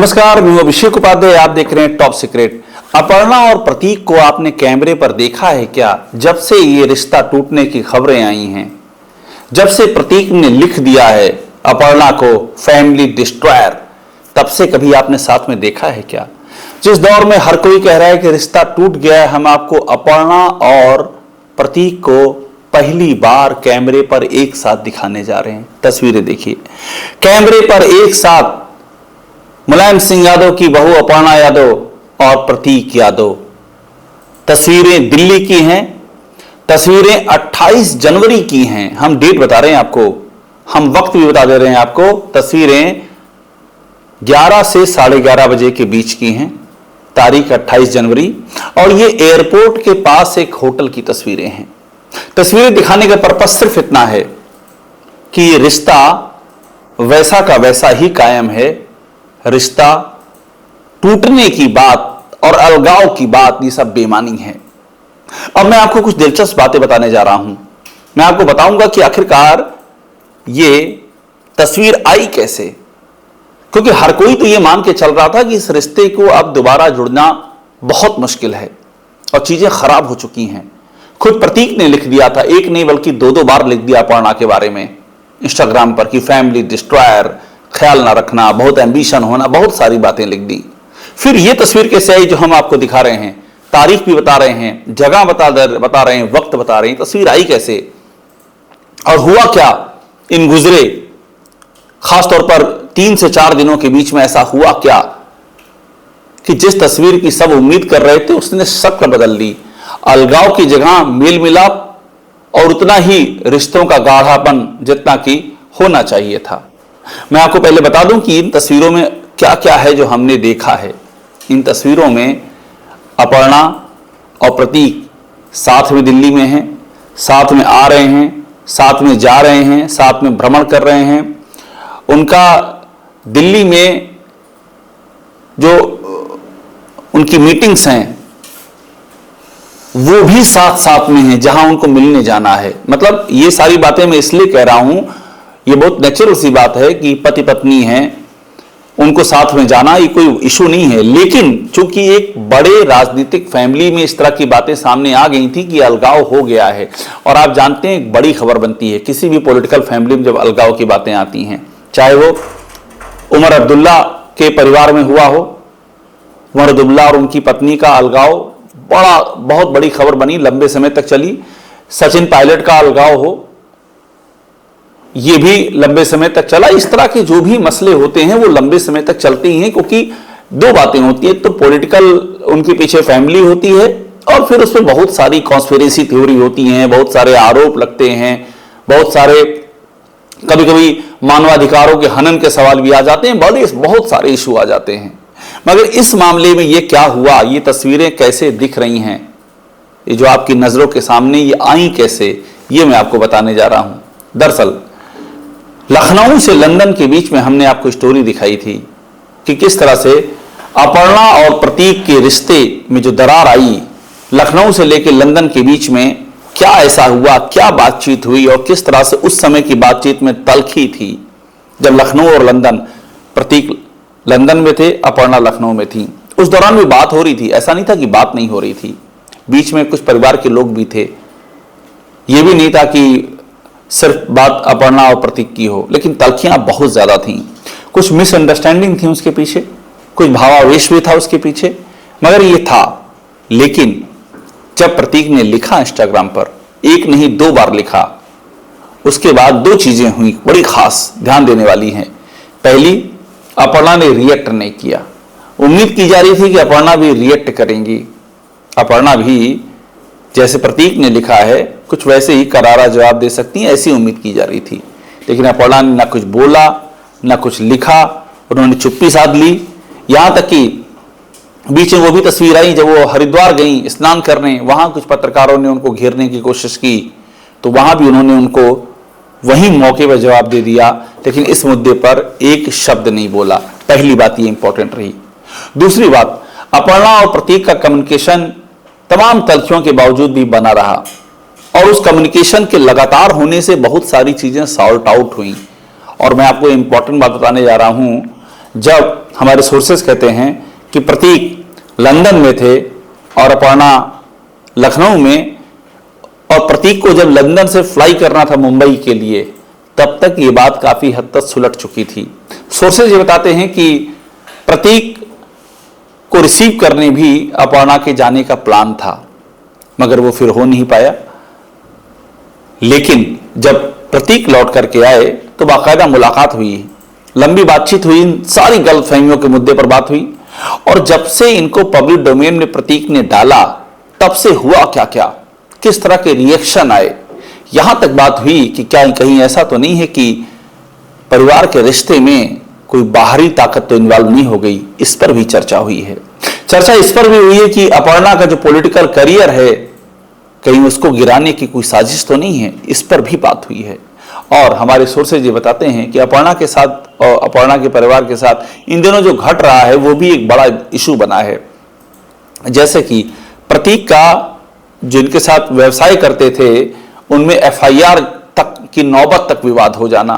नमस्कार, मैं अभिषेक उपाध्याय। आप देख रहे हैं टॉप सीक्रेट। अपर्णा और प्रतीक को आपने कैमरे पर देखा है क्या? जब से ये रिश्ता टूटने की खबरें आई हैं, जब से प्रतीक ने लिख दिया है अपर्णा को फैमिली डिस्ट्रॉयर, तब से कभी आपने साथ में देखा है क्या? जिस दौर में हर कोई कह रहा है कि रिश्ता टूट गया है, हम आपको अपर्णा और प्रतीक को पहली बार कैमरे पर एक साथ दिखाने जा रहे हैं। तस्वीरें देखिए, कैमरे पर एक साथ मुलायम सिंह यादव की बहू अपर्णा यादव और प्रतीक यादव। तस्वीरें दिल्ली की हैं, तस्वीरें 28 जनवरी की हैं। हम डेट बता रहे हैं आपको, हम वक्त भी बता दे रहे हैं आपको। तस्वीरें 11 से 11:30 बजे के बीच की हैं, तारीख 28 जनवरी, और ये एयरपोर्ट के पास एक होटल की तस्वीरें हैं। तस्वीरें दिखाने का पर्पस सिर्फ इतना है कि ये रिश्ता वैसा का वैसा ही कायम है। रिश्ता टूटने की बात और अलगाव की बात, ये सब बेमानी है। अब मैं आपको कुछ दिलचस्प बातें बताने जा रहा हूं। मैं आपको बताऊंगा कि आखिरकार ये तस्वीर आई कैसे, क्योंकि हर कोई तो ये मान के चल रहा था कि इस रिश्ते को अब दोबारा जुड़ना बहुत मुश्किल है और चीजें खराब हो चुकी हैं। खुद प्रतीक ने लिख दिया था, एक नहीं बल्कि दो बार लिख दिया अपर्णा के बारे में इंस्टाग्राम पर कि फैमिली डिस्ट्रॉयर, ख्याल ना रखना, बहुत एम्बिशन होना, बहुत सारी बातें लिख दी। फिर ये तस्वीर कैसे आई जो हम आपको दिखा रहे हैं, तारीख भी बता रहे हैं, जगह बता रहे हैं, वक्त बता रहे हैं। तस्वीर आई कैसे और हुआ क्या इन गुजरे खासतौर पर 3 से 4 दिनों के बीच में? ऐसा हुआ क्या कि जिस तस्वीर की सब उम्मीद कर रहे थे उसने शक्ल बदल ली। अलगाव की जगह मेल मिलाप और उतना ही रिश्तों का गाढ़ापन जितना कि होना चाहिए था। मैं आपको पहले बता दूं कि इन तस्वीरों में क्या क्या है जो हमने देखा है। इन तस्वीरों में अपर्णा और प्रतीक साथ में दिल्ली में हैं, साथ में आ रहे हैं, साथ में जा रहे हैं, साथ में भ्रमण कर रहे हैं। उनका दिल्ली में जो उनकी मीटिंग्स हैं वो भी साथ साथ में हैं, जहां उनको मिलने जाना है। मतलब ये सारी बातें मैं इसलिए कह रहा हूं, ये बहुत नेचुरल सी बात है कि पति पत्नी हैं, उनको साथ में जाना ये कोई इशू नहीं है। लेकिन चूंकि एक बड़े राजनीतिक फैमिली में इस तरह की बातें सामने आ गई थी कि अलगाव हो गया है, और आप जानते हैं एक बड़ी खबर बनती है किसी भी पॉलिटिकल फैमिली में जब अलगाव की बातें आती हैं, चाहे वो उमर अब्दुल्ला के परिवार में हुआ हो। उमर अब्दुल्ला और उनकी पत्नी का अलगाव बहुत बड़ी खबर बनी, लंबे समय तक चली। सचिन पायलट का अलगाव हो, ये भी लंबे समय तक चला। इस तरह के जो भी मसले होते हैं वो लंबे समय तक चलते ही हैं, क्योंकि दो बातें होती है, तो पॉलिटिकल उनके पीछे फैमिली होती है और फिर उसमें बहुत सारी कॉन्स्पिरेसी थ्योरी होती हैं, बहुत सारे आरोप लगते हैं, बहुत सारे कभी कभी मानवाधिकारों के हनन के सवाल भी आ जाते हैं, बहुत सारे इशू आ जाते हैं। मगर इस मामले में ये क्या हुआ, ये तस्वीरें कैसे दिख रही हैं, ये जो आपकी नजरों के सामने ये आई कैसे, ये मैं आपको बताने जा रहा हूं। दरअसल लखनऊ से लंदन के बीच में हमने आपको स्टोरी दिखाई थी कि किस तरह से अपर्णा और प्रतीक के रिश्ते में जो दरार आई, लखनऊ से लेकर लंदन के बीच में क्या ऐसा हुआ, क्या बातचीत हुई और किस तरह से उस समय की बातचीत में तलखी थी जब लखनऊ और लंदन, प्रतीक लंदन में थे, अपर्णा लखनऊ में थी। उस दौरान भी बात हो रही थी, ऐसा नहीं था कि बात नहीं हो रही थी। बीच में कुछ परिवार के लोग भी थे, यह भी नहीं था कि सिर्फ बात अपर्णा और प्रतीक की हो, लेकिन तलखियां बहुत ज्यादा थीं। कुछ मिसअंडरस्टैंडिंग थी उसके पीछे, कुछ भावावेश भी था उसके पीछे, मगर ये था। लेकिन जब प्रतीक ने लिखा इंस्टाग्राम पर, एक नहीं 2 बार लिखा, उसके बाद 2 चीजें हुई बड़ी खास, ध्यान देने वाली हैं। पहली, अपर्णा ने रिएक्ट नहीं किया। उम्मीद की जा रही थी कि अपर्णा भी रिएक्ट करेंगी, अपर्णा भी जैसे प्रतीक ने लिखा है कुछ वैसे ही करारा जवाब दे सकती हैं, ऐसी उम्मीद की जा रही थी। लेकिन अपर्णा ने ना कुछ बोला ना कुछ लिखा, उन्होंने चुप्पी साध ली। यहां तक कि बीच में वो भी तस्वीर आई जब वो हरिद्वार गई स्नान करने, वहां कुछ पत्रकारों ने उनको घेरने की कोशिश की, तो वहां भी उन्होंने उनको वहीं मौके पर जवाब दे दिया, लेकिन इस मुद्दे पर एक शब्द नहीं बोला। पहली बात ये इंपॉर्टेंट रही। दूसरी बात, अपर्णा और प्रतीक का कम्युनिकेशन तमाम तथ्यों के बावजूद भी बना रहा, और उस कम्युनिकेशन के लगातार होने से बहुत सारी चीजें सॉर्ट आउट हुई। और मैं आपको इंपॉर्टेंट बात बताने जा रहा हूं, जब हमारे सोर्सेस कहते हैं कि प्रतीक लंदन में थे और अपर्णा लखनऊ में, और प्रतीक को जब लंदन से फ्लाई करना था मुंबई के लिए तब तक ये बात काफी हद तक सुलट चुकी थी। सोर्सेज ये बताते हैं कि प्रतीक को रिसीव करने भी अपर्णा के जाने का प्लान था, मगर वो फिर हो नहीं पाया। लेकिन जब प्रतीक लौट करके आए तो बाकायदा मुलाकात हुई, लंबी बातचीत हुई, सारी गलतफहमियों के मुद्दे पर बात हुई। और जब से इनको पब्लिक डोमेन में प्रतीक ने डाला तब से हुआ क्या क्या, किस तरह के रिएक्शन आए, यहां तक बात हुई कि क्या कहीं ऐसा तो नहीं है कि परिवार के रिश्ते में कोई बाहरी ताकत तो इन्वॉल्व नहीं हो गई। इस पर भी चर्चा हुई है। चर्चा इस पर भी हुई है कि अपर्णा का जो पॉलिटिकल करियर है कहीं उसको गिराने की कोई साजिश तो नहीं है, इस पर भी बात हुई है। और हमारे सोर्सेज ये बताते हैं कि अपर्णा के साथ और अपर्णा के परिवार के साथ इन दिनों जो घट रहा है वो भी एक बड़ा इशू बना है। जैसे कि प्रतीक का जिनके साथ व्यवसाय करते थे उनमें एफआईआर तक की नौबत तक विवाद हो जाना,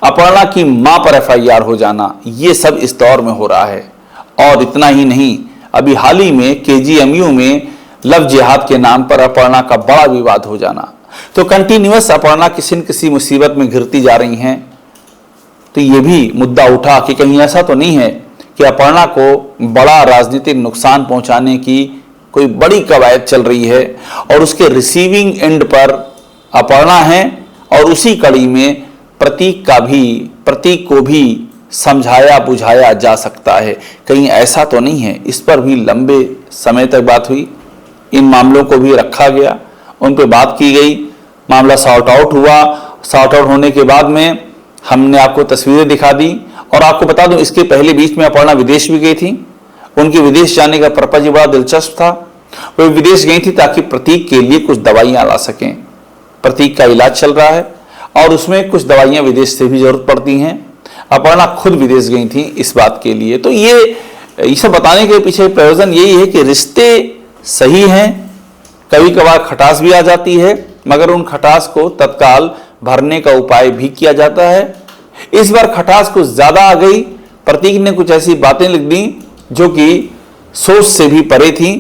अपर्णा की मां पर एफआईआर हो जाना, ये सब इस दौर में हो रहा है। और इतना ही नहीं, अभी हाल ही में केजीएमयू में लव जिहाद के नाम पर अपर्णा का बड़ा विवाद हो जाना। तो कंटिन्यूअस अपर्णा किसी न किसी मुसीबत में घिरती जा रही हैं। तो ये भी मुद्दा उठा कि कहीं ऐसा तो नहीं है कि अपर्णा को बड़ा राजनीतिक नुकसान पहुंचाने की कोई बड़ी कवायद चल रही है और उसके रिसीविंग एंड पर अपर्णा है, और उसी कड़ी में प्रतीक को भी समझाया बुझाया जा सकता है। कहीं ऐसा तो नहीं है। इस पर भी लंबे समय तक बात हुई, इन मामलों को भी रखा गया, उन पर बात की गई, मामला सॉर्ट आउट हुआ। सॉर्ट आउट होने के बाद में हमने आपको तस्वीरें दिखा दी। और आपको बता दूं, इसके पहले बीच में अपर्णा विदेश भी गई थी। उनके विदेश जाने का पर्पज बड़ा दिलचस्प था। वो विदेश गई थी ताकि प्रतीक के लिए कुछ दवाइयां ला सकें। प्रतीक का इलाज चल रहा है और उसमें कुछ दवाइयां विदेश से भी जरूरत पड़ती हैं। अपर्णा खुद विदेश गई थी इस बात के लिए। तो ये सब बताने के पीछे प्रयोजन यही है कि रिश्ते सही हैं, कभी कभार खटास भी आ जाती है, मगर उन खटास को तत्काल भरने का उपाय भी किया जाता है। इस बार खटास कुछ ज्यादा आ गई। प्रतीक ने कुछ ऐसी बातें लिख दी जो कि सोच से भी परे थी,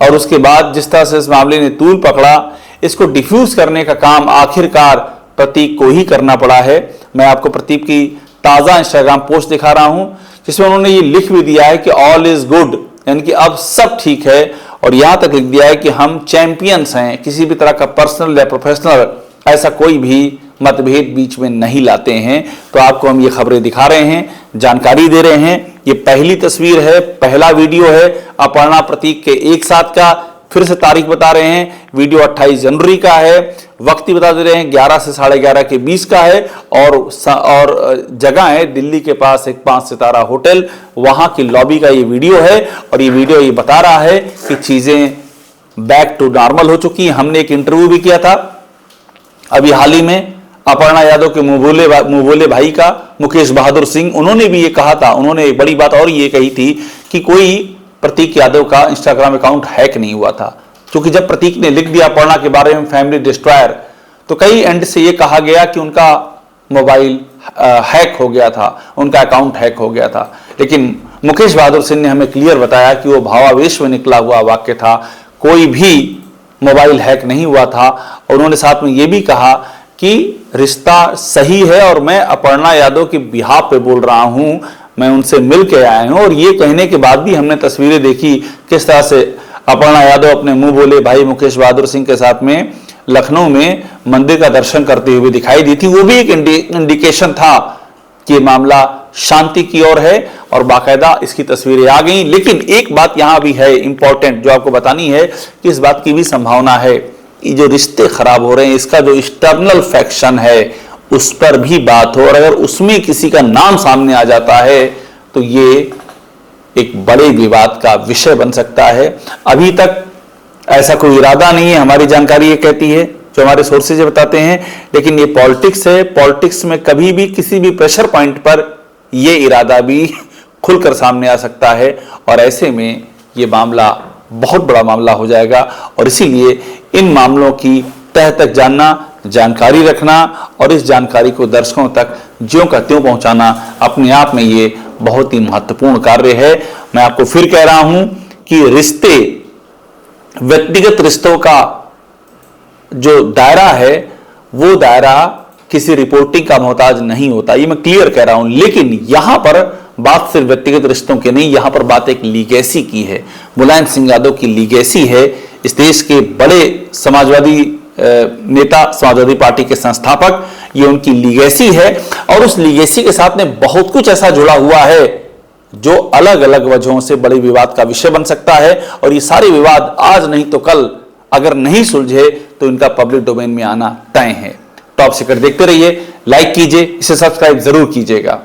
और उसके बाद जिस तरह से इस मामले ने तूल पकड़ा, इसको डिफ्यूज करने का काम आखिरकार प्रतीक को ही करना पड़ा है। मैं आपको प्रतीक की ताजा इंस्टाग्राम पोस्ट दिखा रहा हूं जिसमें उन्होंने ये लिख भी दिया है कि ऑल इज गुड, यानी कि अब सब ठीक है। और यहां तक लिख दिया है कि हम चैंपियंस हैं, किसी भी तरह का पर्सनल या प्रोफेशनल ऐसा कोई भी मतभेद बीच में नहीं लाते हैं। तो आपको हम ये खबरें दिखा रहे हैं, जानकारी दे रहे हैं। ये पहली तस्वीर है, पहला वीडियो है अपर्णा प्रतीक के एक साथ का। फिर से तारीख बता रहे हैं, वीडियो 28 जनवरी का है। वक्त भी बता दे रहे हैं 11 से 11:30 के 20 का है। और जगह है दिल्ली के पास एक 5 सितारा होटल, वहां की लॉबी का ये वीडियो है। और ये वीडियो ये बता रहा है कि चीजें बैक टू नॉर्मल हो चुकी हैं। हमने एक इंटरव्यू भी किया था अभी हाल ही में अपर्णा यादव के मुंह बोले भाई का, मुकेश बहादुर सिंह, उन्होंने भी ये कहा था। उन्होंने एक बड़ी बात और ये कही थी कि कोई प्रतीक यादव का इंस्टाग्राम अकाउंट हैक नहीं हुआ था, क्योंकि जब प्रतीक ने लिख दिया अपर्णा के बारे में फैमिली डिस्ट्रॉयर, तो कई एंड से ये कहा गया कि उनका मोबाइल हैक हो गया था, उनका अकाउंट हैक हो गया था। लेकिन मुकेश बहादुर सिंह ने हमें क्लियर बताया कि वो भावावेश में निकला हुआ वाक्य था, कोई भी मोबाइल हैक नहीं हुआ था। और उन्होंने साथ में ये भी कहा कि रिश्ता सही है और मैं अपर्णा यादव के बिहाफ पे बोल रहा हूं, मैं उनसे मिल के आया हूं। और ये कहने के बाद भी हमने तस्वीरें देखी किस तरह से अपर्णा यादव अपने मुंह बोले भाई मुकेश बहादुर सिंह के साथ में लखनऊ में मंदिर का दर्शन करते हुए दिखाई दी थी। वो भी एक इंडिकेशन था कि ये मामला शांति की ओर है, और बाकायदा इसकी तस्वीरें आ गई। लेकिन एक बात यहां भी है इंपॉर्टेंट जो आपको बतानी है कि इस बात की भी संभावना है कि जो रिश्ते खराब हो रहे हैं, इसका जो एक्सटर्नल फैक्शन है उस पर भी बात हो, और अगर उसमें किसी का नाम सामने आ जाता है तो ये एक बड़े विवाद का विषय बन सकता है। अभी तक ऐसा कोई इरादा नहीं है, हमारी जानकारी ये कहती है, जो हमारे सोर्सेज बताते हैं। लेकिन ये पॉलिटिक्स है, पॉलिटिक्स में कभी भी किसी भी प्रेशर पॉइंट पर ये इरादा भी खुलकर सामने आ सकता है, और ऐसे में ये मामला बहुत बड़ा मामला हो जाएगा। और इसीलिए इन मामलों की तह तक जानना, जानकारी रखना और इस जानकारी को दर्शकों तक ज्यों का त्यों पहुंचाना अपने आप में ये बहुत ही महत्वपूर्ण कार्य है। मैं आपको फिर कह रहा हूं कि रिश्ते, व्यक्तिगत रिश्तों का जो दायरा है वो दायरा किसी रिपोर्टिंग का मोहताज नहीं होता, ये मैं क्लियर कह रहा हूं। लेकिन यहां पर बात सिर्फ व्यक्तिगत रिश्तों की नहीं, यहां पर बात एक लीगेसी की है। मुलायम सिंह यादव की लीगेसी है, इस देश के बड़े समाजवादी नेता, समाजवादी पार्टी के संस्थापक, ये उनकी लीगेसी है। और उस लीगेसी के साथ में बहुत कुछ ऐसा जुड़ा हुआ है जो अलग अलग वजहों से बड़े विवाद का विषय बन सकता है। और ये सारे विवाद आज नहीं तो कल अगर नहीं सुलझे तो इनका पब्लिक डोमेन में आना तय है। टॉप सीक्रेट देखते रहिए, लाइक कीजिए, इसे सब्सक्राइब जरूर कीजिएगा।